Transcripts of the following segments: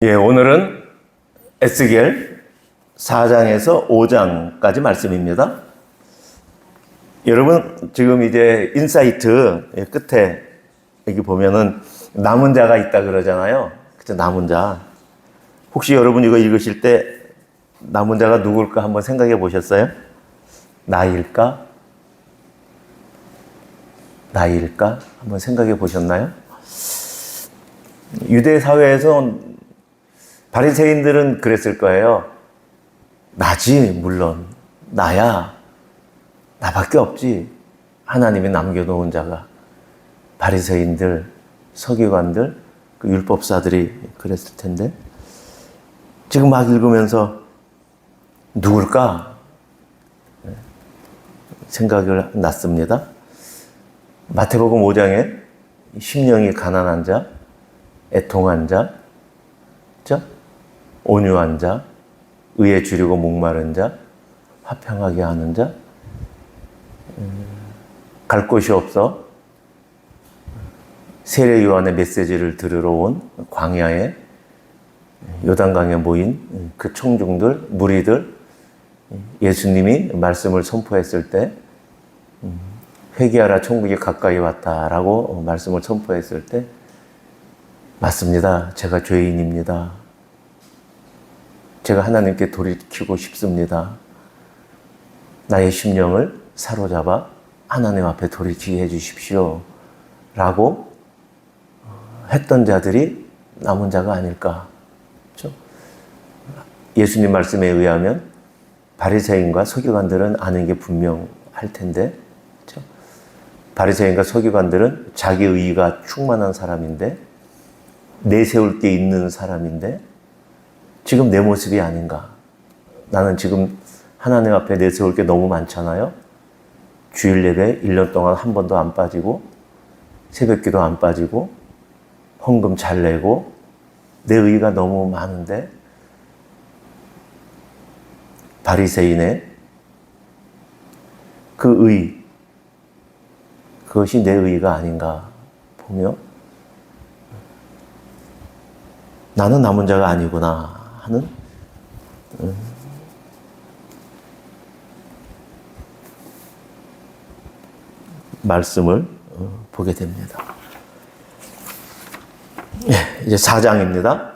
예, 오늘은 에스겔 4장에서 5장까지 말씀입니다. 여러분, 지금 이제 인사이트 끝에 여기 보면은 남은 자가 있다 그러잖아요. 그쵸? 남은 자. 혹시 여러분 이거 읽으실 때 남은 자가 누굴까 한번 생각해 보셨어요? 나일까? 나일까? 한번 생각해 보셨나요? 유대 사회에서 바리새인들은 그랬을 거예요. 나지, 물론. 나야. 나밖에 없지. 하나님이 남겨놓은 자가. 바리새인들, 서기관들, 그 율법사들이 그랬을 텐데. 지금 막 읽으면서 누굴까? 생각을 났습니다. 마태복음 5장에 심령이 가난한 자, 애통한 자, 그렇죠? 온유한 자, 의에 주리고 목마른 자, 화평하게 하는 자, 갈 곳이 없어 세례 요한의 메시지를 들으러 온 광야에 요단강에 모인 그 청중들, 무리들, 예수님이 말씀을 선포했을 때 회개하라 천국이 가까이 왔다라고 말씀을 선포했을 때 맞습니다. 제가 죄인입니다. 제가 하나님께 돌이키고 싶습니다. 나의 심령을 사로잡아 하나님 앞에 돌이키게 해주십시오. 라고 했던 자들이 남은 자가 아닐까. 그렇죠? 예수님 말씀에 의하면 바리새인과 서기관들은 아는 게 분명할 텐데, 그렇죠? 바리새인과 서기관들은 자기 의의가 충만한 사람인데, 내세울 게 있는 사람인데 지금 내 모습이 아닌가. 나는 지금 하나님 앞에 내세울 게 너무 많잖아요. 주일 예배 1년 동안 한 번도 안 빠지고 새벽기도 안 빠지고 헌금 잘 내고 내 의의가 너무 많은데 바리새인의 그 의의, 그것이 내 의의가 아닌가 보며 나는 남은 자가 아니구나 하는 말씀을 보게 됩니다. 이제 4장입니다.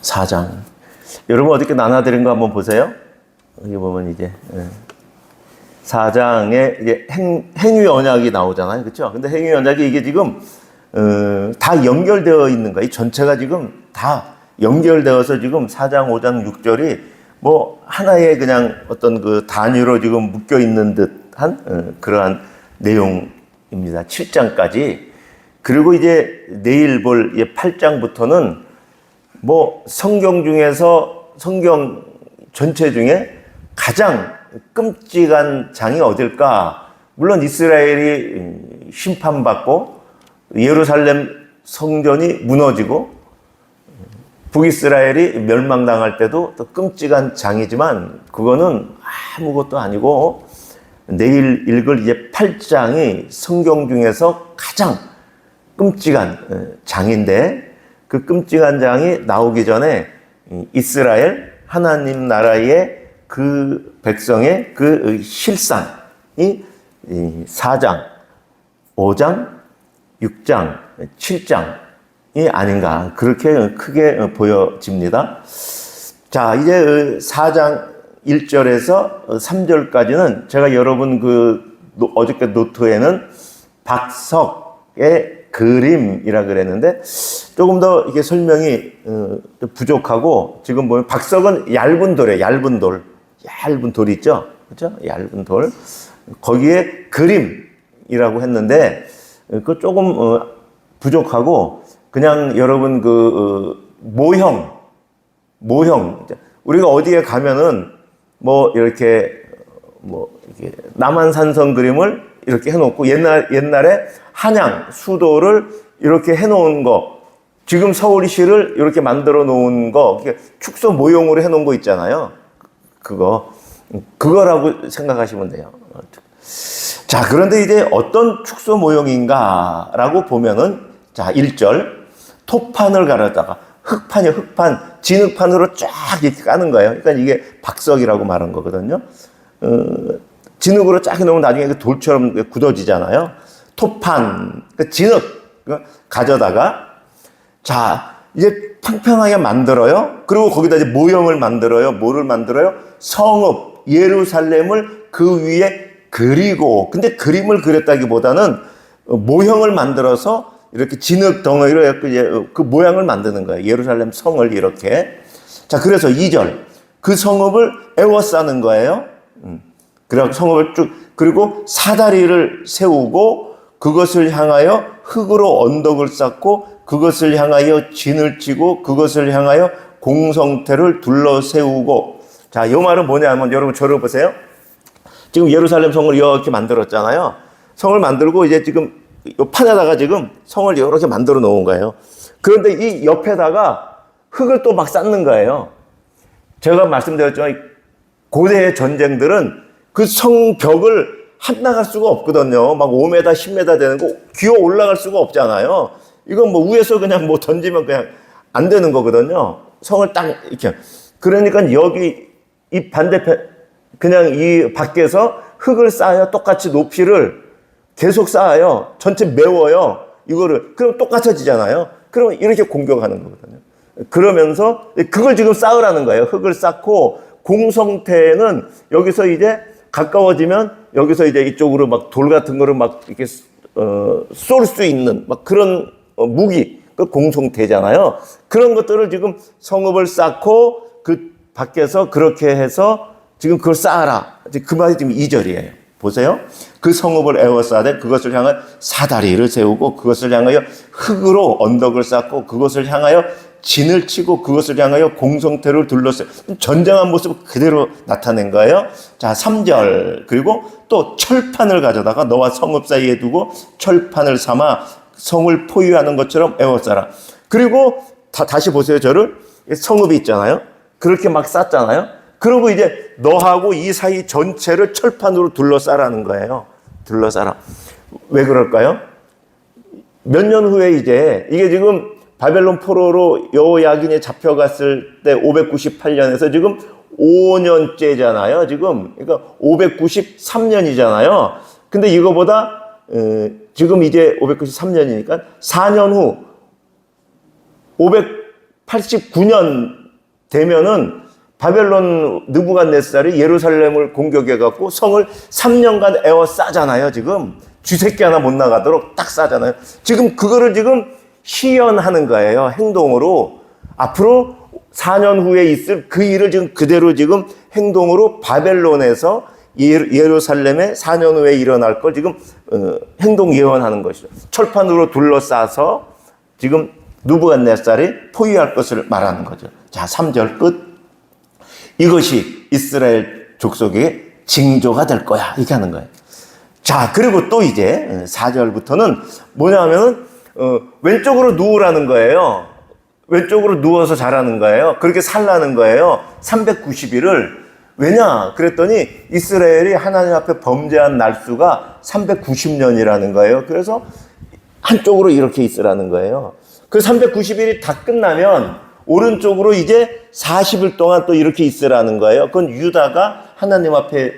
4장. 여러분 어떻게 나눠드린 거 한번 보세요. 여기 보면 이제 4장에 이제 행위 언약이 나오잖아요. 그렇죠? 근데 행위 언약이 이게 지금 다 연결되어 있는 거야. 이 전체가 지금 다 연결되어서 지금 4장, 5장, 6절이 뭐 하나의 그냥 어떤 그 단위로 지금 묶여 있는 듯한 그러한 내용입니다. 7장까지. 그리고 이제 내일 볼 8장부터는 뭐 성경 중에서 성경 전체 중에 가장 끔찍한 장이 어딜까? 물론 이스라엘이 심판받고 예루살렘 성전이 무너지고 북이스라엘이 멸망당할 때도 또 끔찍한 장이지만 그거는 아무것도 아니고 내일 읽을 이제 8장이 성경 중에서 가장 끔찍한 장인데 그 끔찍한 장이 나오기 전에 이스라엘 하나님 나라의 그 백성의 그 실상이 4장, 5장, 6장, 7장이 아닌가 그렇게 크게 보여집니다. 자, 이제 4장 1절에서 3절까지는 제가 여러분 그 어저께 노트에는 박석의 그림이라 그랬는데 조금 더 이게 설명이 부족하고 지금 보면 박석은 얇은 돌이에요. 얇은 돌이 있죠. 그렇죠? 얇은 돌. 거기에 그림이라고 했는데 그 조금 부족하고 그냥 여러분 그 모형 우리가 어디에 가면은 뭐 이렇게 남한산성 그림을 이렇게 해놓고 옛날에 한양 수도를 이렇게 해놓은 거 지금 서울시를 이렇게 만들어 놓은 거 축소 모형으로 해놓은 거 있잖아요. 그거라고 생각하시면 돼요. 자, 그런데 이제 어떤 축소 모형인가라고 보면은 자, 1절 토판을 갈아다가 흙판이요, 흙판, 진흙판으로 쫙 이렇게 까는 거예요. 그러니까 이게 박석이라고 말한 거거든요. 진흙으로 쫙 놓으면 나중에 돌처럼 굳어지잖아요. 토판, 진흙 가져다가 자 이제 평평하게 만들어요. 그리고 거기다 이제 모형을 만들어요. 뭐를 만들어요? 성읍 예루살렘을 그 위에 그리고, 근데 그림을 그렸다기보다는 모형을 만들어서 이렇게 진흙 덩어리로 그 모양을 만드는 거예요. 예루살렘 성을 이렇게. 자, 그래서 2절. 그 성읍을 에워싸는 거예요. 그리고 성읍을 쭉, 그리고 사다리를 세우고 그것을 향하여 흙으로 언덕을 쌓고 그것을 향하여 진을 치고 그것을 향하여 공성태를 둘러 세우고. 자, 이 말은 뭐냐면 여러분 저를 보세요. 지금 예루살렘 성을 이렇게 만들었잖아요. 성을 만들고 이제 지금 이 판에다가 지금 성을 이렇게 만들어 놓은 거예요. 그런데 이 옆에다가 흙을 또 막 쌓는 거예요. 제가 말씀드렸지만 고대의 전쟁들은 그 성벽을 한나갈 수가 없거든요. 막 5m, 10m 되는 거 기어 올라갈 수가 없잖아요. 이건 뭐 위에서 그냥 뭐 던지면 그냥 안 되는 거거든요. 성을 딱 이렇게. 그러니까 여기 이 반대편 그냥 이 밖에서 흙을 쌓아요. 똑같이 높이를 계속 쌓아요. 전체 메워요. 이거를. 그럼 똑같아지잖아요. 그러면 이렇게 공격하는 거거든요. 그러면서 그걸 지금 쌓으라는 거예요. 흙을 쌓고 공성태는 여기서 이제 가까워지면 여기서 이제 이쪽으로 막 돌 같은 거를 막 이렇게 쏠 수 있는 막 그런 무기, 그 공성태잖아요. 그런 것들을 지금 성읍을 쌓고 그 밖에서 그렇게 해서 지금 그걸 쌓아라. 그 말이 지금 2절이에요. 보세요. 그 성읍을 에워싸되 그것을 향하여 사다리를 세우고 그것을 향하여 흙으로 언덕을 쌓고 그것을 향하여 진을 치고 그것을 향하여 공성태를 둘러싸요. 전쟁한 모습을 그대로 나타낸 거예요. 자, 3절. 그리고 또 철판을 가져다가 너와 성읍 사이에 두고 철판을 삼아 성을 포위하는 것처럼 에워싸라. 그리고 다시 보세요. 저를. 성읍이 있잖아요. 그렇게 막 쌓잖아요. 그리고 이제 너하고 이 사이 전체를 철판으로 둘러싸라는 거예요. 둘러싸라. 왜 그럴까요? 몇 년 후에 이제 이게 지금 바벨론 포로로 여호야긴이 잡혀갔을 때 598년에서 지금 5년째잖아요. 지금 그러니까 593년이잖아요. 근데 이거보다 지금 이제 593년이니까 4년 후 589년 되면은 바벨론 느부갓네살이 예루살렘을 공격해갖고 성을 3년간 에워싸잖아요. 지금 쥐새끼 하나 못 나가도록 딱 싸잖아요. 지금 그거를 지금 시연하는 거예요. 행동으로. 앞으로 4년 후에 있을 그 일을 지금 그대로 지금 행동으로 바벨론에서 예루살렘에 4년 후에 일어날 걸 지금 행동 예언하는 것이죠. 철판으로 둘러싸서 지금 느부갓네살이 포위할 것을 말하는 거죠. 자, 3절 끝. 이것이 이스라엘 족속의 징조가 될 거야. 이렇게 하는 거예요. 자, 그리고 또 이제 4절부터는 뭐냐면은 왼쪽으로 누우라는 거예요. 왼쪽으로 누워서 자라는 거예요. 그렇게 살라는 거예요. 390일을. 왜냐? 그랬더니 이스라엘이 하나님 앞에 범죄한 날수가 390년이라는 거예요. 그래서 한쪽으로 이렇게 있으라는 거예요. 그 390일이 다 끝나면 오른쪽으로 이제 40일 동안 또 이렇게 있으라는 거예요. 그건 유다가 하나님 앞에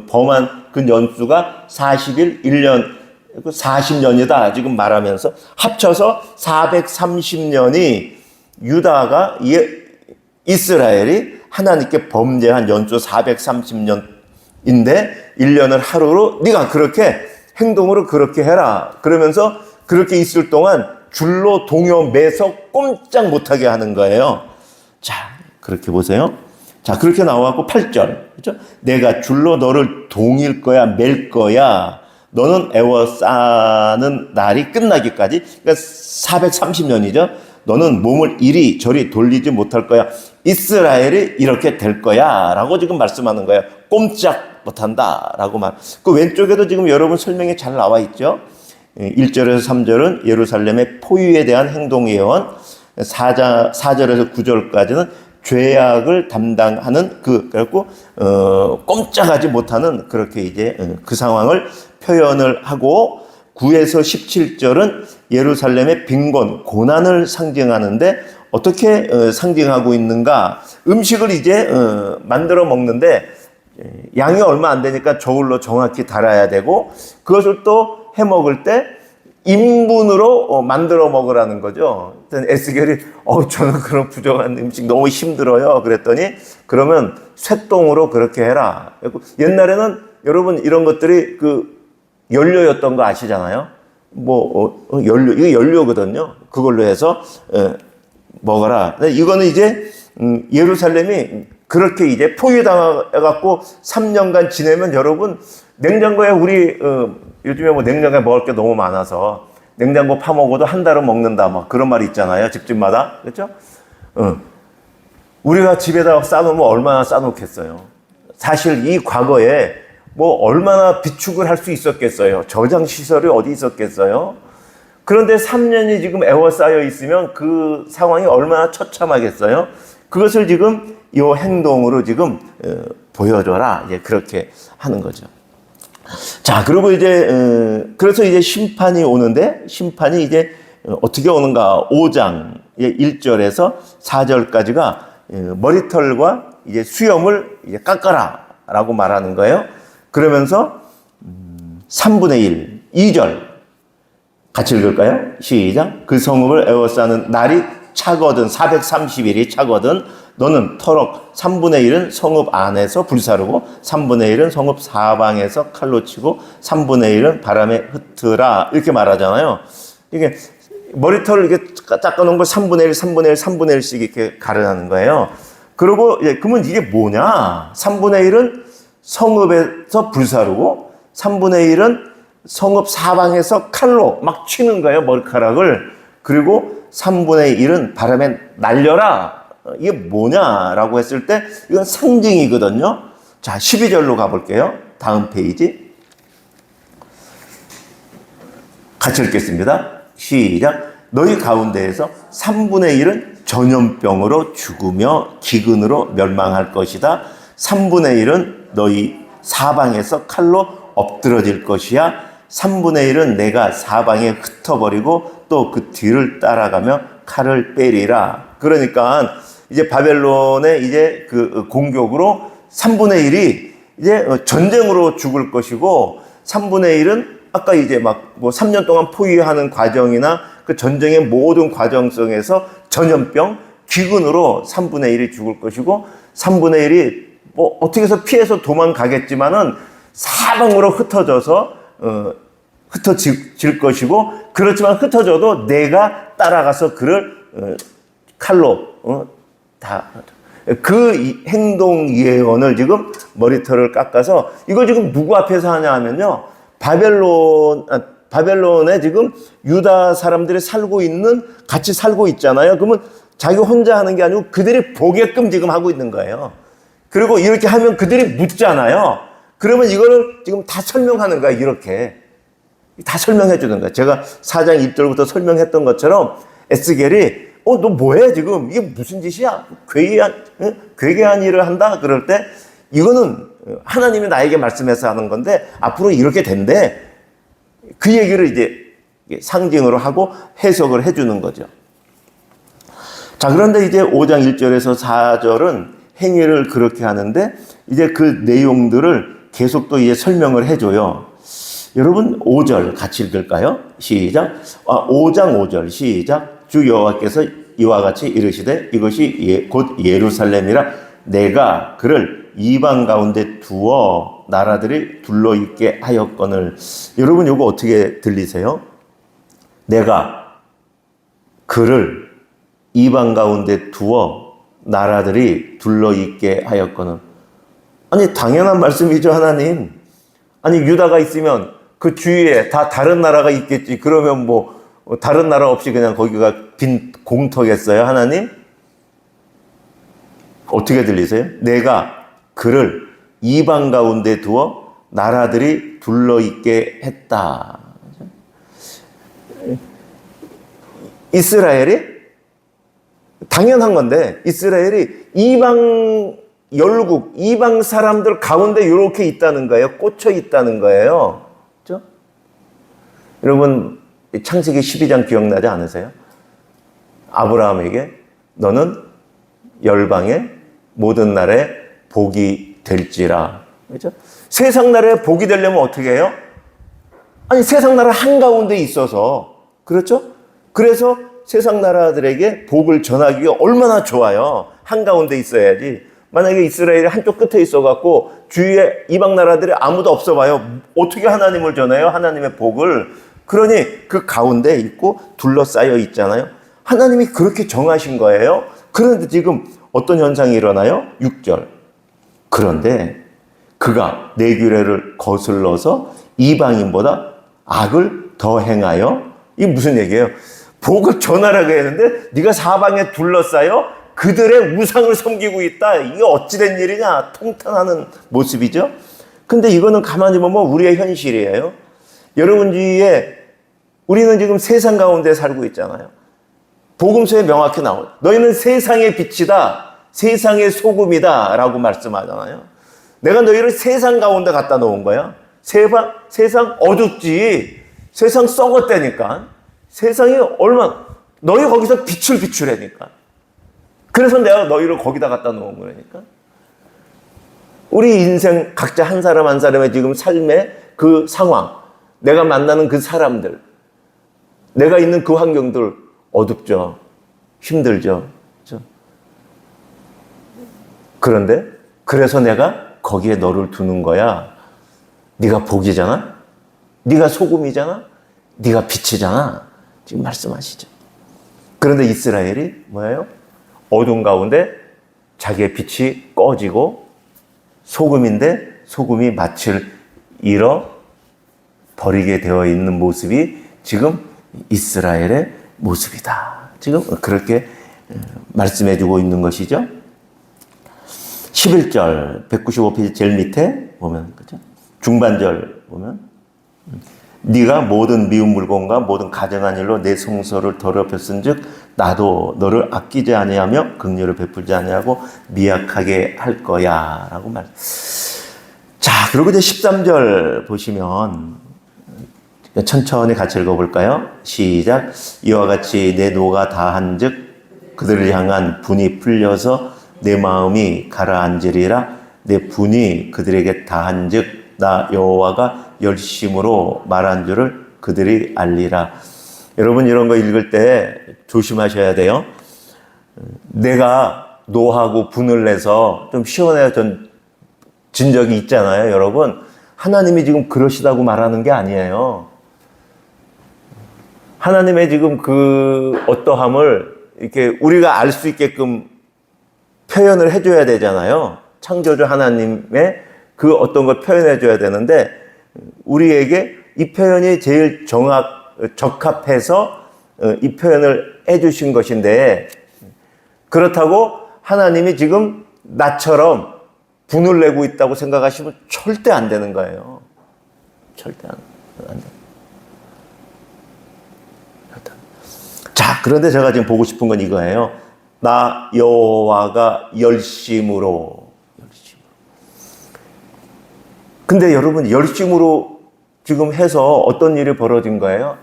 범한 그 연수가 40일, 1년, 40년이다. 지금 말하면서 합쳐서 430년이 유다가 이스라엘이 하나님께 범죄한 연수 430년인데 1년을 하루로 네가 그렇게 행동으로 그렇게 해라. 그러면서 그렇게 있을 동안 줄로 동요 매서 꼼짝 못하게 하는 거예요. 자, 그렇게 보세요. 자, 그렇게 나와갖고 8절. 그렇죠? 내가 줄로 너를 동일 거야, 맬 거야. 너는 에워싸는 날이 끝나기까지. 그러니까 430년이죠. 너는 몸을 이리 저리 돌리지 못할 거야. 이스라엘이 이렇게 될 거야. 라고 지금 말씀하는 거예요. 꼼짝 못한다. 라고 말. 그 왼쪽에도 지금 여러분 설명이 잘 나와 있죠. 1절에서 3절은 예루살렘의 포위에 대한 행동 예언, 4절에서 9절까지는 죄악을 담당하는 그래갖고 꼼짝하지 못하는 그렇게 이제 그 상황을 표현을 하고 9에서 17절은 예루살렘의 빈곤, 고난을 상징하는데 어떻게 상징하고 있는가? 음식을 이제 만들어 먹는데 양이 얼마 안 되니까 저울로 정확히 달아야 되고 그것을 또 해 먹을 때 인분으로 만들어 먹으라는 거죠. 에스겔이 저는 그런 부정한 음식 너무 힘들어요. 그랬더니 그러면 쇠똥으로 그렇게 해라. 옛날에는 여러분 이런 것들이 그 연료였던 거 아시잖아요. 연료, 이게 연료거든요. 그걸로 해서 먹어라. 이거는 이제 예루살렘이 그렇게 이제 포위당해갖고 3년간 지내면 여러분 냉장고에 우리 요즘에 뭐 냉장고에 먹을 게 너무 많아서 냉장고 파먹어도 한 달은 먹는다 막 그런 말이 있잖아요. 집집마다. 그렇죠? 우리가 집에다가 싸놓으면 얼마나 싸놓겠어요. 사실 이 과거에 뭐 얼마나 비축을 할 수 있었겠어요. 저장 시설이 어디 있었겠어요. 그런데 3년이 지금 에워싸여 있으면 그 상황이 얼마나 처참하겠어요. 그것을 지금 이 행동으로 지금 보여줘라. 이제 그렇게 하는 거죠. 자, 그리고 이제 그래서 이제 심판이 오는데 심판이 이제 어떻게 오는가? 5장 1절에서 4절까지가 머리털과 이제 수염을 이제 깎아라라고 말하는 거예요. 그러면서 3분의 1, 2절 같이 읽을까요? 시작. 그 성읍을 에워싸는 날이 차거든 430일이 차거든 너는 터럭 3분의 1은 성읍 안에서 불사르고 3분의 1은 성읍 사방에서 칼로 치고 3분의 1은 바람에 흩으라 이렇게 말하잖아요. 이게 머리털을 이렇게 닦아놓은 걸 3분의 1, 3분의 1, 3분의 1씩 이렇게 가르는 거예요. 그리고 그러면 이게 뭐냐? 3분의 1은 성읍에서 불사르고 3분의 1은 성읍 사방에서 칼로 막 치는 거예요. 머리카락을. 그리고 3분의 1은 바람에 날려라. 이게 뭐냐라고 했을 때 이건 상징이거든요. 자, 12절로 가볼게요. 다음 페이지. 같이 읽겠습니다. 시작. 너희 가운데에서 3분의 1은 전염병으로 죽으며 기근으로 멸망할 것이다. 3분의 1은 너희 사방에서 칼로 엎드러질 것이야. 3분의 1은 내가 사방에 흩어버리고 또 그 뒤를 따라가며 칼을 빼리라. 그러니까 이제 바벨론의 이제 그 공격으로 3분의 1이 이제 전쟁으로 죽을 것이고 3분의 1은 아까 이제 막 뭐 3년 동안 포위하는 과정이나 그 전쟁의 모든 과정 속에서 전염병, 기근으로 3분의 1이 죽을 것이고 3분의 1이 뭐 어떻게 해서 피해서 도망가겠지만은 사방으로 흩어져서 흩어질 것이고 그렇지만 흩어져도 내가 따라가서 그를 칼로 다 그 행동 예언을 지금 머리털을 깎아서 이걸 지금 누구 앞에서 하냐 하면요. 바벨론에 지금 유다 사람들이 같이 살고 있잖아요. 그러면 자기 혼자 하는 게 아니고 그들이 보게끔 지금 하고 있는 거예요. 그리고 이렇게 하면 그들이 묻잖아요. 그러면 이거를 지금 다 설명하는 거야. 이렇게. 다 설명해 주는 거야. 제가 4장 1절부터 설명했던 것처럼 에스겔이 너 뭐해 지금? 이게 무슨 짓이야? 괴괴한 일을 한다? 그럴 때 이거는 하나님이 나에게 말씀해서 하는 건데 앞으로 이렇게 된대. 그 얘기를 이제 상징으로 하고 해석을 해주는 거죠. 자, 그런데 이제 5장 1절에서 4절은 행위를 그렇게 하는데 이제 그 내용들을 계속 또 이제 설명을 해줘요. 여러분 5절 같이 읽을까요? 시작. 5장 5절 시작. 주 여호와께서 이와 같이 이르시되 이것이 곧 예루살렘이라 내가 그를 이방 가운데 두어 나라들이 둘러있게 하였거늘. 여러분 이거 어떻게 들리세요? 내가 그를 이방 가운데 두어 나라들이 둘러있게 하였거늘. 아니 당연한 말씀이죠. 하나님. 아니 유다가 있으면 그 주위에 다 다른 나라가 있겠지. 그러면 뭐 다른 나라 없이 그냥 거기가 빈 공터겠어요? 하나님? 어떻게 들리세요? 내가 그를 이방 가운데 두어 나라들이 둘러있게 했다. 이스라엘이 당연한 건데 이스라엘이 이방 열국, 이방 사람들 가운데 이렇게 있다는 거예요. 꽂혀 있다는 거예요. 그렇죠? 여러분 창세기 12장 기억나지 않으세요? 아브라함에게 너는 열방의 모든 날에 복이 될지라. 그렇죠? 세상 나라에 복이 되려면 어떻게 해요? 아니 세상 나라 한가운데 있어서, 그렇죠? 그래서 세상 나라들에게 복을 전하기가 얼마나 좋아요. 한가운데 있어야지. 만약에 이스라엘이 한쪽 끝에 있어갖고 주위에 이방 나라들이 아무도 없어 봐요. 어떻게 하나님을 전해요? 하나님의 복을. 그러니 그 가운데 있고 둘러싸여 있잖아요. 하나님이 그렇게 정하신 거예요. 그런데 지금 어떤 현상이 일어나요? 6절. 그런데 그가 내 규례를 거슬러서 이방인보다 악을 더 행하여, 이게 무슨 얘기예요? 복을 전하라고 했는데 네가 사방에 둘러싸여 그들의 우상을 섬기고 있다. 이게 어찌된 일이냐? 통탄하는 모습이죠. 근데 이거는 가만히 보면 우리의 현실이에요. 여러분 주위에 우리는 지금 세상 가운데 살고 있잖아요. 복음서에 명확히 나와요. 너희는 세상의 빛이다, 세상의 소금이다 라고 말씀하잖아요. 내가 너희를 세상 가운데 갖다 놓은 거야. 세상 어둡지. 세상 썩었다니까. 세상이 너희 거기서 빛을 비추라니까. 그래서 내가 너희를 거기다 갖다 놓은 거라니까. 우리 인생 각자 한 사람 한 사람의 지금 삶의 그 상황, 내가 만나는 그 사람들, 내가 있는 그 환경들 어둡죠. 힘들죠. 그렇죠? 그런데 그래서 내가 거기에 너를 두는 거야. 네가 복이잖아. 네가 소금이잖아. 네가 빛이잖아. 지금 말씀하시죠. 그런데 이스라엘이 뭐예요? 어두운 가운데 자기의 빛이 꺼지고 소금인데 소금이 맛을 잃어 버리게 되어 있는 모습이 지금 이스라엘의 모습이다. 지금 그렇게 말씀해 주고 있는 것이죠. 11절 195페이지 제일 밑에 보면, 그죠? 중반절 보면 네가 모든 미운 물건과 모든 가정한 일로 내 성소를 더럽혔은즉 나도 너를 아끼지 아니하며 긍휼을 베풀지 아니하고 미약하게 할 거야라고 말. 자, 그리고 이제 13절 보시면 천천히 같이 읽어볼까요? 시작. 이와 같이 내 노가 다한즉 그들을 향한 분이 풀려서 내 마음이 가라앉으리라. 내 분이 그들에게 다한즉 나 여호와가 열심으로 말한 줄을 그들이 알리라. 여러분 이런 거 읽을 때 조심하셔야 돼요. 내가 노하고 분을 내서 좀 시원해진 적이 있잖아요. 여러분 하나님이 지금 그러시다고 말하는 게 아니에요. 하나님의 지금 그 어떠함을 이렇게 우리가 알 수 있게끔 표현을 해줘야 되잖아요. 창조주 하나님의 그 어떤 걸 표현해줘야 되는데 우리에게 이 표현이 제일 적합해서 이 표현을 해주신 것인데, 그렇다고 하나님이 지금 나처럼 분을 내고 있다고 생각하시면 절대 안 되는 거예요. 절대 안 돼요. 자, 그런데 제가 지금 보고 싶은 건 이거예요. 나 여호와가 열심으로. 근데 여러분 열심으로 지금 해서 어떤 일이 벌어진 거예요?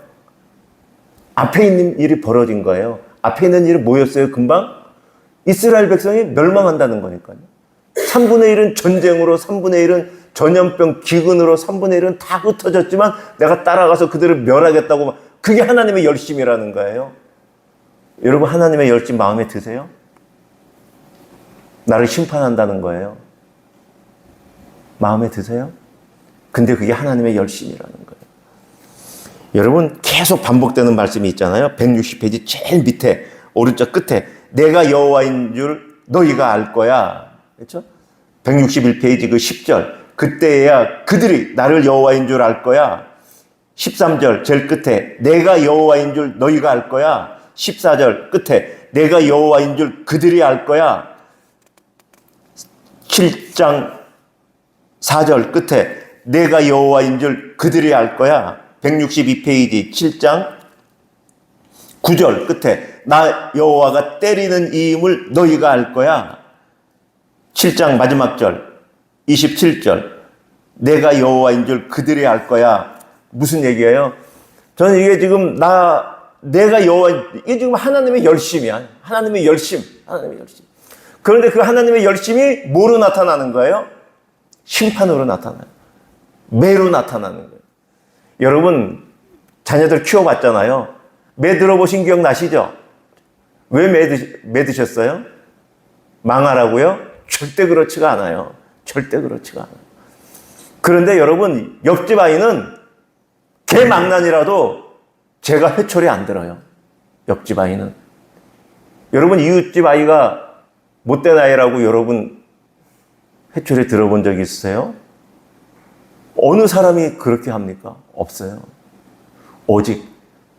앞에 있는 일이 벌어진 거예요. 앞에 있는 일이 뭐였어요? 금방? 이스라엘 백성이 멸망한다는 거니까요. 3분의 1은 전쟁으로, 3분의 1은 전염병, 기근으로, 3분의 1은 다 흩어졌지만 내가 따라가서 그들을 멸하겠다고. 그게 하나님의 열심이라는 거예요. 여러분 하나님의 열심 마음에 드세요? 나를 심판한다는 거예요. 마음에 드세요? 근데 그게 하나님의 열심이라는 거예요. 여러분 계속 반복되는 말씀이 있잖아요. 160페이지 제일 밑에 오른쪽 끝에 내가 여호와인 줄 너희가 알 거야. 그렇죠? 161페이지 그 10절 그때야 그들이 나를 여호와인 줄 알 거야. 13절 제일 끝에 내가 여호와인 줄 너희가 알 거야. 14절 끝에 내가 여호와인 줄 그들이 알 거야. 7장 4절 끝에 내가 여호와인 줄 그들이 알 거야. 162페이지 7장 9절 끝에 나 여호와가 때리는 이임을 너희가 알 거야. 7장 마지막 절 27절 내가 여호와인 줄 그들이 알 거야. 무슨 얘기예요? 저는 이게 지금 내가 여호와, 이게 지금 하나님의 열심이야. 하나님의 열심. 하나님의 열심. 그런데 그 하나님의 열심이 뭐로 나타나는 거예요? 심판으로 나타나요. 매로 나타나는 거예요. 여러분, 자녀들 키워봤잖아요. 매 들어보신 기억 나시죠? 왜 매 드셨어요? 망하라고요? 절대 그렇지가 않아요. 절대 그렇지가 않아요. 그런데 여러분, 옆집 아이는 개 망난이라도 제가 회초리 안 들어요. 옆집 아이는. 여러분, 이웃집 아이가 못된 아이라고 여러분 회초리 들어본 적 있으세요? 어느 사람이 그렇게 합니까? 없어요. 오직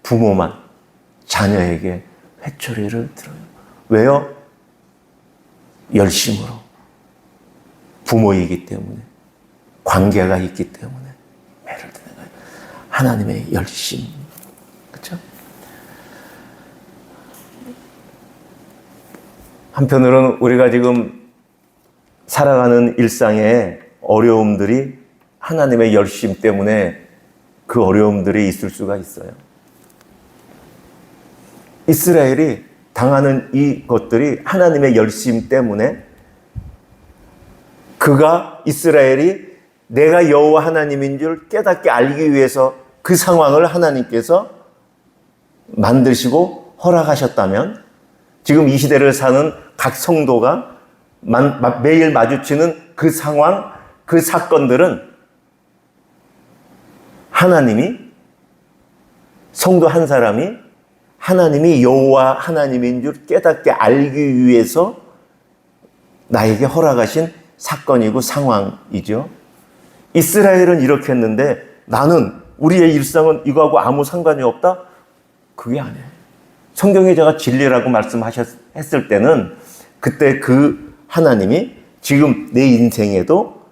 부모만 자녀에게 회초리를 들어요. 왜요? 열심으로. 부모이기 때문에. 관계가 있기 때문에. 매를 드는 거예요. 하나님의 열심. 그렇죠? 한편으로는 우리가 지금 살아가는 일상에 어려움들이 하나님의 열심 때문에 그 어려움들이 있을 수가 있어요. 이스라엘이 당하는 이것들이 하나님의 열심 때문에 이스라엘이 내가 여호와 하나님인 줄 깨닫게 알기 위해서 그 상황을 하나님께서 만드시고 허락하셨다면 지금 이 시대를 사는 각 성도가 매일 마주치는 그 상황, 그 사건들은 하나님이, 성도 한 사람이 하나님이 여호와 하나님인 줄 깨닫게 알기 위해서 나에게 허락하신 사건이고 상황이죠. 이스라엘은 이렇게 했는데 나는, 우리의 일상은 이거하고 아무 상관이 없다? 그게 아니에요. 성경에 제가 진리라고 말씀했을 때는 그때 그 하나님이 지금 내 인생에도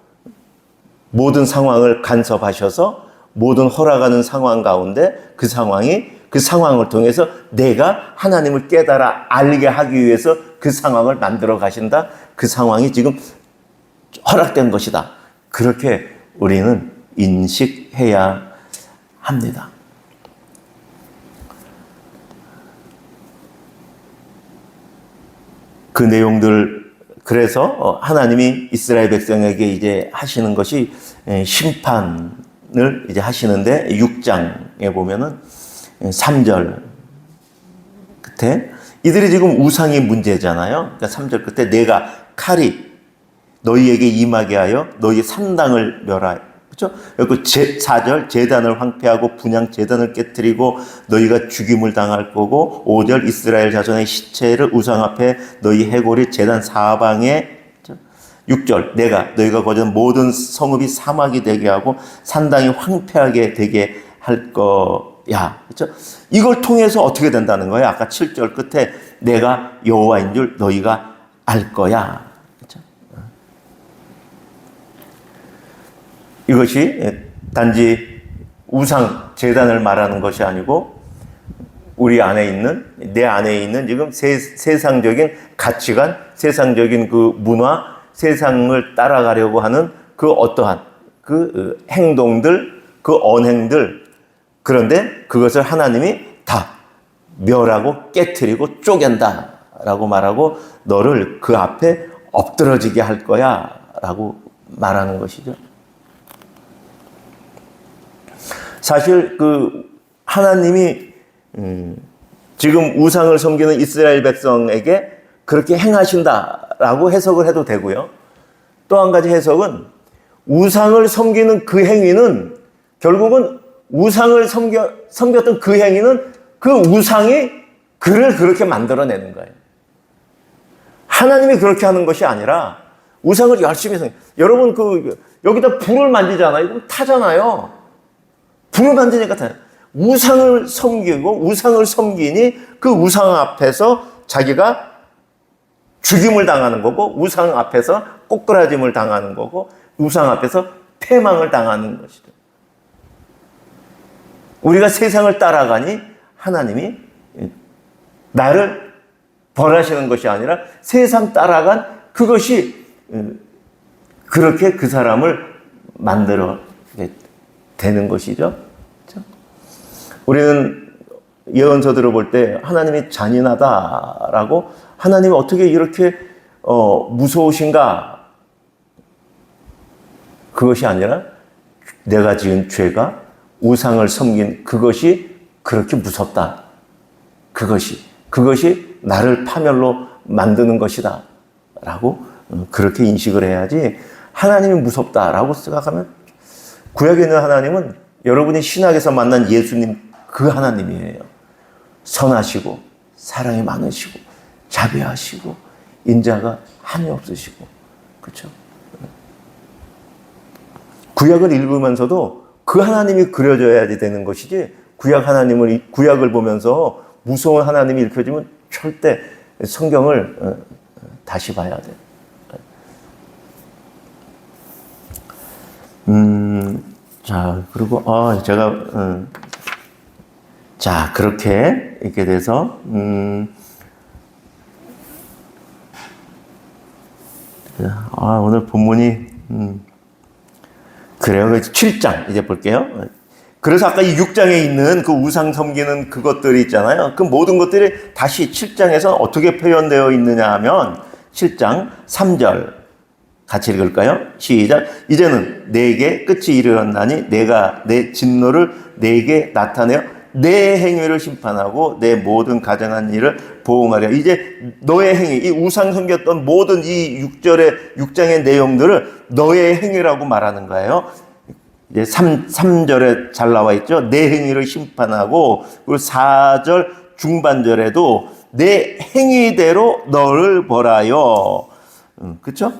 모든 상황을 간섭하셔서 모든 허락하는 상황 가운데 그 상황을 통해서 내가 하나님을 깨달아 알게 하기 위해서 그 상황을 만들어 가신다. 그 상황이 지금 허락된 것이다. 그렇게 우리는 인식해야 합니다. 그 내용들, 그래서 하나님이 이스라엘 백성에게 이제 하시는 것이 심판을 이제 하시는데 6장에 보면은 3절 끝에 이들이 지금 우상이 문제잖아요. 그러니까 3절 끝에 내가 칼이 너희에게 임하게 하여 너희 산당을 멸하여, 그렇죠? 그리고 4절 제단을 황폐하고 분향 제단을 깨뜨리고 너희가 죽임을 당할 거고 5절 이스라엘 자손의 시체를 우상 앞에 너희 해골이 제단 사방에, 6절 내가 너희가 거주한 모든 성읍이 사막이 되게 하고 산당이 황폐하게 되게 할 거야. 그렇죠? 이걸 통해서 어떻게 된다는 거예요? 아까 7절 끝에 내가 여호와인 줄 너희가 알 거야. 그렇죠? 이것이 단지 우상 제단을 말하는 것이 아니고 우리 안에 있는, 내 안에 있는 지금 세상적인 가치관, 세상적인 그 문화, 세상을 따라가려고 하는 그 어떠한 그 행동들, 그 언행들, 그런데 그것을 하나님이 다 멸하고 깨트리고 쪼갠다 라고 말하고 너를 그 앞에 엎드러지게 할 거야 라고 말하는 것이죠. 사실 그 하나님이 지금 우상을 섬기는 이스라엘 백성에게 그렇게 행하신다라고 해석을 해도 되고요. 또 한 가지 해석은 우상을 섬기는 그 행위는 결국은 우상을 섬겼던 그 행위는 그 우상이 그를 그렇게 만들어내는 거예요. 하나님이 그렇게 하는 것이 아니라 우상을 열심히 여러분 여기다 불을 만지잖아요. 그럼 타잖아요. 불을 만지니까 타요. 우상을 섬기고 우상을 섬기니 그 우상 앞에서 자기가 죽임을 당하는 거고 우상 앞에서 꼬꾸라짐을 당하는 거고 우상 앞에서 패망을 당하는 것이죠. 우리가 세상을 따라가니 하나님이 나를 벌하시는 것이 아니라 세상 따라간 그것이 그렇게 그 사람을 만들어 되는 것이죠. 그렇죠? 우리는 예언서들을 볼 때 하나님이 잔인하다라고 하나님이 어떻게 이렇게 무서우신가? 그것이 아니라 내가 지은 죄가 우상을 섬긴 그것이 그렇게 무섭다. 그것이 나를 파멸로 만드는 것이다. 라고 그렇게 인식을 해야지 하나님이 무섭다라고 생각하면 구약에 있는 하나님은 여러분이 신학에서 만난 예수님 그 하나님이에요. 선하시고 사랑이 많으시고 자비하시고 인자가 한이 없으시고 그렇죠? 구약을 읽으면서도 그 하나님이 그려져야 되는 것이지 구약을 보면서 무서운 하나님이 읽혀지면 절대 성경을 다시 봐야 돼. 자, 그리고, 자, 그렇게, 이렇게 돼서, 오늘 본문이, 그래요. 7장, 이제 볼게요. 그래서 아까 이 6장에 있는 그 우상 섬기는 그것들이 있잖아요. 그 모든 것들이 다시 7장에서 어떻게 표현되어 있느냐 하면, 7장 3절. 같이 읽을까요? 시작. 이제는 내게 끝이 이르렀나니 내가 내 진노를 내게 나타내어 내 행위를 심판하고 내 모든 가정한 일을 보응하려. 이제 너의 행위, 이 우상 섬겼던 모든 이 6장의 내용들을 너의 행위라고 말하는 거예요. 이제 3절에 잘 나와 있죠. 내 행위를 심판하고, 그리고 4절 중반절에도 내 행위대로 너를 벌하여. 그쵸?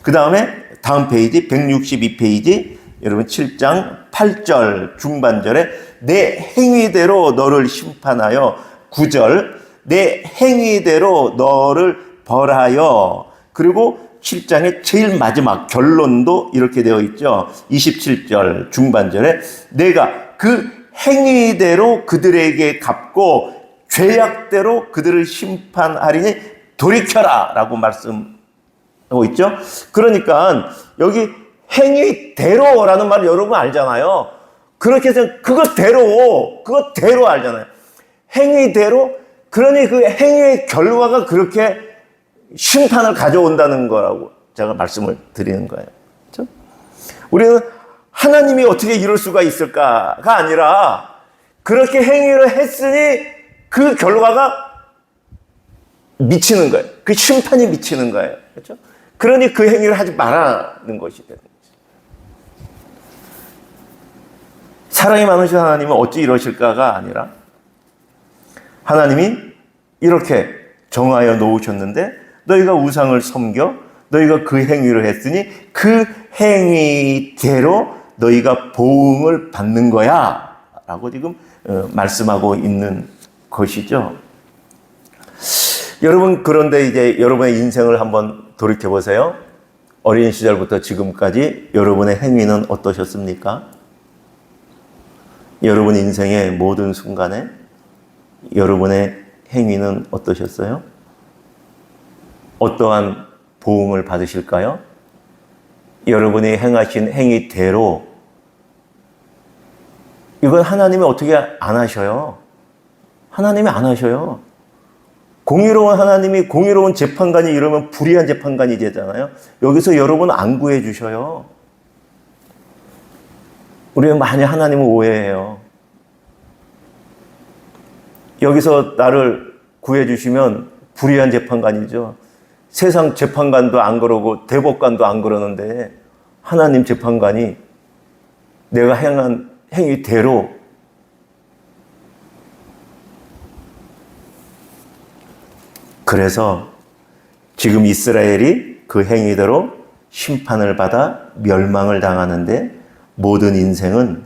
그 다음에 다음 페이지 162페이지 여러분 7장 8절 중반절에 내 행위대로 너를 심판하여 9절 내 행위대로 너를 벌하여. 그리고 7장의 제일 마지막 결론도 이렇게 되어 있죠. 27절 중반절에 내가 그 행위대로 그들에게 갚고 죄악대로 그들을 심판하리니 돌이켜라 라고 말씀하고 있죠. 그러니까 여기 행위대로라는 말을 여러분 알잖아요. 그렇게 해서 그것대로 알잖아요. 행위대로. 그러니 그 행위의 결과가 그렇게 심판을 가져온다는 거라고 제가 말씀을 드리는 거예요. 그렇죠? 우리는 하나님이 어떻게 이럴 수가 있을까가 아니라 그렇게 행위를 했으니 그 결과가 미치는 거예요. 그 심판이 미치는 거예요. 그렇죠? 그러니 그 행위를 하지 말라는 것이 되는 거죠. 사랑이 많으신 하나님은 어찌 이러실까가 아니라 하나님이 이렇게 정하여 놓으셨는데 너희가 우상을 섬겨 너희가 그 행위를 했으니 그 행위대로 너희가 보응을 받는 거야 라고 지금 말씀하고 있는 것이죠. 여러분, 그런데 이제 여러분의 인생을 한번 돌이켜 보세요. 어린 시절부터 지금까지 여러분의 행위는 어떠셨습니까? 여러분 인생의 모든 순간에 여러분의 행위는 어떠셨어요? 어떠한 보응을 받으실까요? 여러분이 행하신 행위대로. 이건 하나님이 어떻게 안 하셔요? 하나님이 안 하셔요. 공의로운 하나님이, 공의로운 재판관이 이러면 불의한 재판관이 되잖아요. 여기서 여러분 안 구해 주셔요. 우리는 많이 하나님을 오해해요. 여기서 나를 구해 주시면 불의한 재판관이죠. 세상 재판관도 안 그러고 대법관도 안 그러는데 하나님 재판관이 내가 행한 행위대로. 그래서 지금 이스라엘이 그 행위대로 심판을 받아 멸망을 당하는데 모든 인생은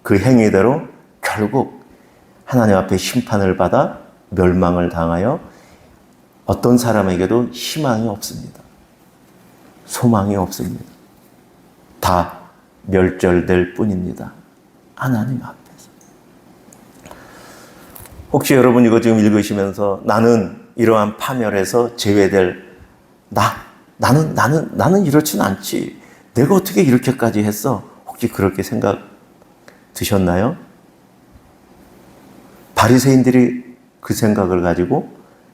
그 행위대로 결국 하나님 앞에 심판을 받아 멸망을 당하여 어떤 사람에게도 희망이 없습니다. 소망이 없습니다. 다 멸절될 뿐입니다. 하나님 앞에서. 혹시 여러분 이거 지금 읽으시면서 나는 이러한 파멸에서 제외될 나는 이렇진 않지. 내가 어떻게 이렇게까지 했어? 혹시 그렇게 생각 드셨나요? 바리새인들이 그 생각을 가지고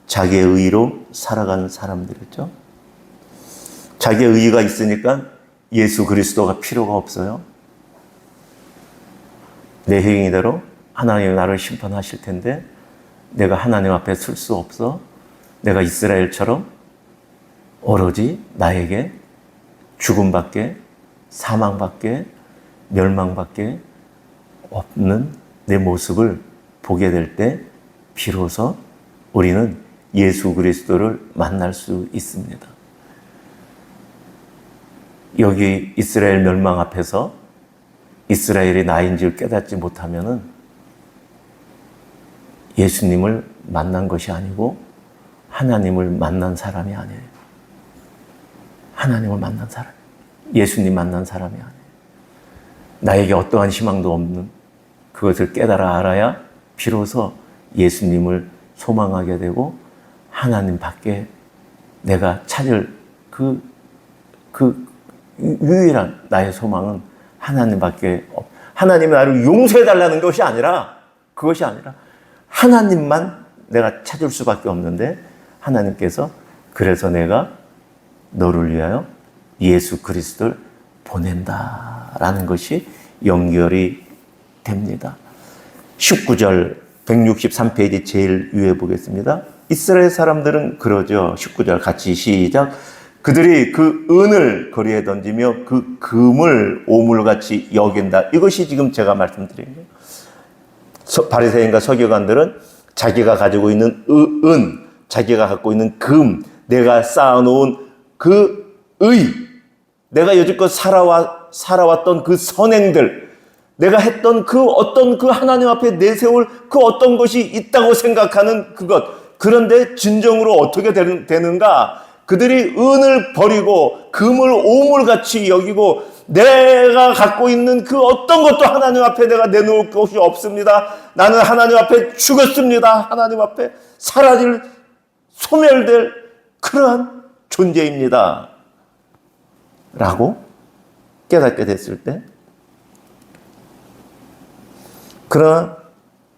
자기의 의로 살아가는 사람들이었죠. 자기의 의가 있으니까 예수 그리스도가 필요가 없어요. 내 행위대로 하나님이 나를 심판하실 텐데 내가 하나님 앞에 설 수 없어. 내가 이스라엘처럼 오로지 나에게 죽음밖에, 사망밖에, 멸망밖에 없는 내 모습을 보게 될 때 비로소 우리는 예수 그리스도를 만날 수 있습니다. 여기 이스라엘 멸망 앞에서 이스라엘이 나인 줄 깨닫지 못하면은 예수님을 만난 것이 아니고 하나님을 만난 사람이 아니에요. 하나님을 만난 사람, 예수님 만난 사람이 아니에요. 나에게 어떠한 희망도 없는 그것을 깨달아 알아야 비로소 예수님을 소망하게 되고 하나님 밖에 내가 찾을 그 유일한 나의 소망은 하나님 밖에 하나님이 나를 용서해달라는 것이 아니라 그것이 아니라 하나님만 내가 찾을 수밖에 없는데 하나님께서 그래서 내가 너를 위하여 예수 그리스도를 보낸다라는 것이 연결이 됩니다. 19절 163페이지 제일 위에 보겠습니다. 이스라엘 사람들은 그러죠. 19절 같이 시작. 그들이 그 은을 거리에 던지며 그 금을 오물같이 여긴다. 이것이 지금 제가 말씀드린 거예요. 바리새인과 서기관들은 자기가 가지고 있는 은, 자기가 갖고 있는 금, 내가 쌓아놓은 그 내가 여지껏 살아왔던 그 선행들, 내가 했던 그 어떤 그 하나님 앞에 내세울 그 어떤 것이 있다고 생각하는 그것. 그런데 진정으로 어떻게 되는가? 그들이 은을 버리고 금을 오물같이 여기고 내가 갖고 있는 그 어떤 것도 하나님 앞에 내가 내놓을 것이 없습니다. 나는 하나님 앞에 죽었습니다. 하나님 앞에 사라질, 소멸될 그러한 존재입니다. 라고 깨닫게 됐을 때 그러나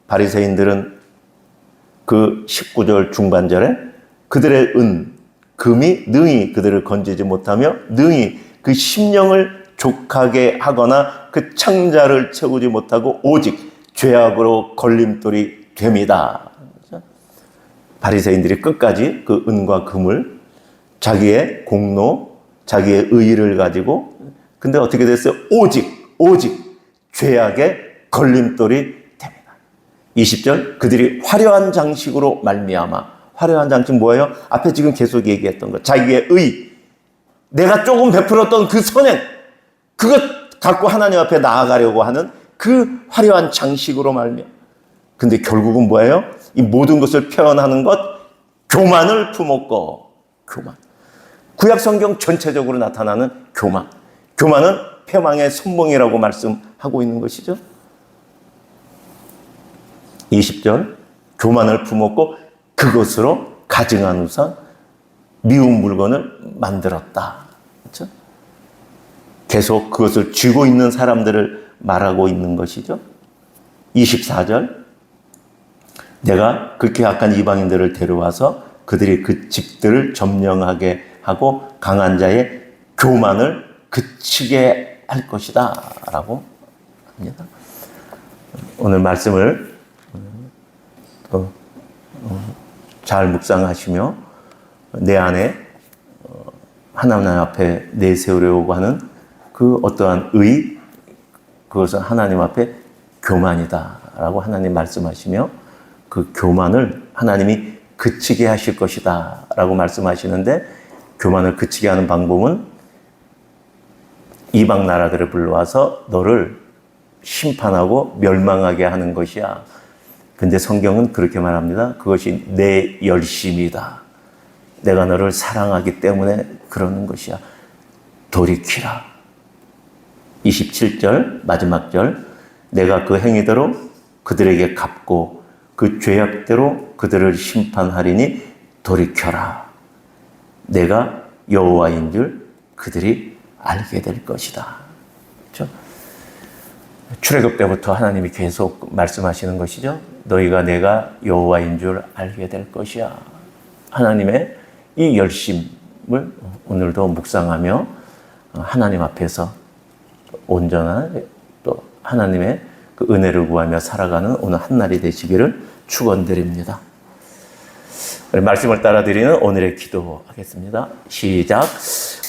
바리새인들은 그 19절 중반절에 그들의 금이 능히 그들을 건지지 못하며 능히 그 심령을 족하게 하거나 그 창자를 채우지 못하고 오직 죄악으로 걸림돌이 됩니다. 바리새인들이 끝까지 그 은과 금을 자기의 공로, 자기의 의의를 가지고 근데 어떻게 됐어요? 오직 죄악의 걸림돌이 됩니다. 20절 그들이 화려한 장식으로 말미암아 화려한 장식 뭐예요? 앞에 지금 계속 얘기했던 것. 자기의 내가 조금 베풀었던 그 선행, 그것 갖고 하나님 앞에 나아가려고 하는 그 화려한 장식으로 말미암아. 근데 결국은 뭐예요? 이 모든 것을 표현하는 것, 교만을 품었고, 교만. 구약 성경 전체적으로 나타나는 교만. 교만은 패망의 선봉이라고 말씀하고 있는 것이죠. 20절, 교만을 품었고, 그것으로 가증한 우상, 미운 물건을 만들었다. 그렇죠? 계속 그것을 쥐고 있는 사람들을 말하고 있는 것이죠. 24절, 내가 그렇게 악한 이방인들을 데려와서 그들이 그 집들을 점령하게 하고 강한 자의 교만을 그치게 할 것이다. 라고 합니다. 오늘 말씀을 잘 묵상하시며 내 안에 하나님 앞에 내세우려고 하는 그 어떠한 그것은 하나님 앞에 교만이다 라고 하나님 말씀하시며 그 교만을 하나님이 그치게 하실 것이다 라고 말씀하시는데 교만을 그치게 하는 방법은 이방 나라들을 불러와서 너를 심판하고 멸망하게 하는 것이야. 근데 성경은 그렇게 말합니다. 그것이 내 열심이다. 내가 너를 사랑하기 때문에 그러는 것이야. 돌이키라. 27절 마지막 절 내가 그 행위대로 그들에게 갚고 그 죄악대로 그들을 심판하리니 돌이켜라. 내가 여호와인 줄 그들이 알게 될 것이다. 그렇죠? 출애굽 때부터 하나님이 계속 말씀하시는 것이죠. 너희가 내가 여호와인 줄 알게 될 것이야. 하나님의 이 열심을 오늘도 묵상하며 하나님 앞에서 온전한 또 하나님의 그 은혜를 구하며 살아가는 오늘 한날이 되시기를 축원드립니다. 말씀을 따라드리는 오늘의 기도하겠습니다. 시작.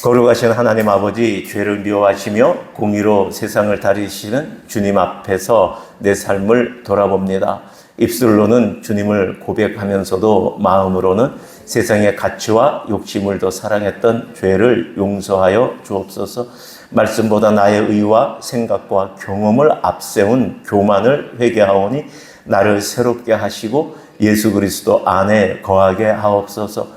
거룩하신 하나님 아버지, 죄를 미워하시며 공의로 세상을 다스리시는 주님 앞에서 내 삶을 돌아봅니다. 입술로는 주님을 고백하면서도 마음으로는 세상의 가치와 욕심을 더 사랑했던 죄를 용서하여 주옵소서. 말씀보다 나의 의와 생각과 경험을 앞세운 교만을 회개하오니 나를 새롭게 하시고 예수 그리스도 안에 거하게 하옵소서.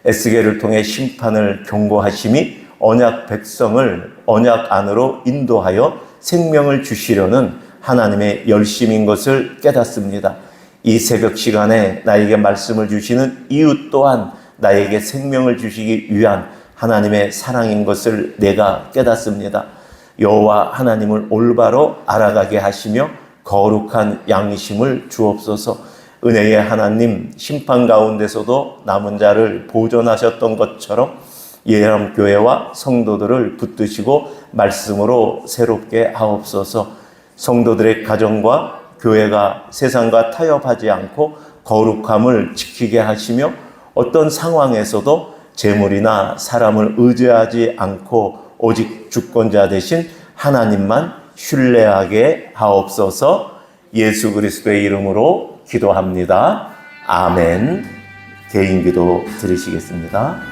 에스겔을 통해 심판을 경고하심이 언약 백성을 언약 안으로 인도하여 생명을 주시려는 하나님의 열심인 것을 깨닫습니다. 이 새벽 시간에 나에게 말씀을 주시는 이유 또한 나에게 생명을 주시기 위한 하나님의 사랑인 것을 내가 깨닫습니다. 여호와 하나님을 올바로 알아가게 하시며 거룩한 양심을 주옵소서. 은혜의 하나님, 심판 가운데서도 남은 자를 보존하셨던 것처럼 예람교회와 성도들을 붙드시고 말씀으로 새롭게 하옵소서. 성도들의 가정과 교회가 세상과 타협하지 않고 거룩함을 지키게 하시며 어떤 상황에서도 재물이나 사람을 의지하지 않고 오직 주권자 되신 하나님만 신뢰하게 하옵소서. 예수 그리스도의 이름으로 기도합니다. 아멘. 개인 기도 드리시겠습니다.